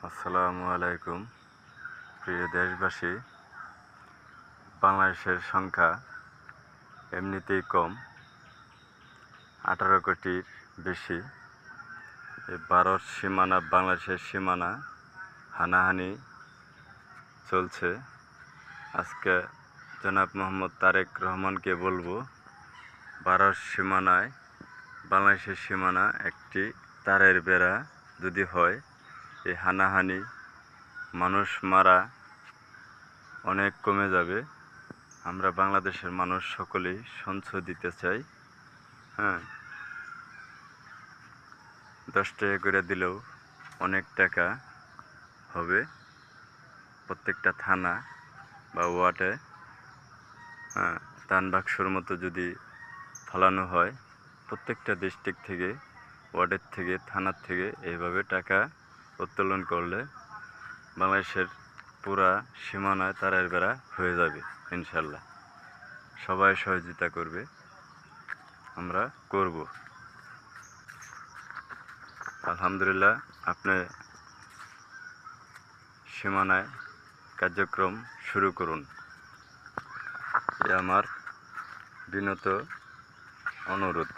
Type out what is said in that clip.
আসসালামু আলাইকুম। প্রিয় দেশবাসী, বাংলাদেশের সংখ্যা এমনিতেই কম, 18 কোটির বেশি। এই ভারত সীমানা, বাংলাদেশের সীমানা হানাহানি চলছে। আজকে জনাব মোহাম্মদ তারেক রহমানকে বলবো, ভারত সীমানায় বাংলাদেশের সীমানা একটি তারের বেড়া যদি হয়, এই হানাহানি, মানুষ মারা অনেক কমে যাবে। আমরা বাংলাদেশের মানুষ সকলেই সঞ্চ দিতে চাই। 10 টাকা করে দিলেও অনেক টাকা হবে। প্রত্যেকটা থানা বা ওয়ার্ডে দান বাক্সর মতো যদি ফেলানো হয়, প্রত্যেকটা ডিস্ট্রিক্ট থেকে, ওয়ার্ডের থেকে, থানার থেকে এইভাবে টাকা উত্তোলন করলে বাংলাদেশের পুরা সীমানায় তারের বেড়া হয়ে যাবে ইনশাল্লাহ। সবাই সহযোগিতা করবে, আমরা করব। আলহামদুলিল্লাহ, আপনি সীমানায় কার্যক্রম শুরু করুন, এ আমার বিনত অনুরোধ।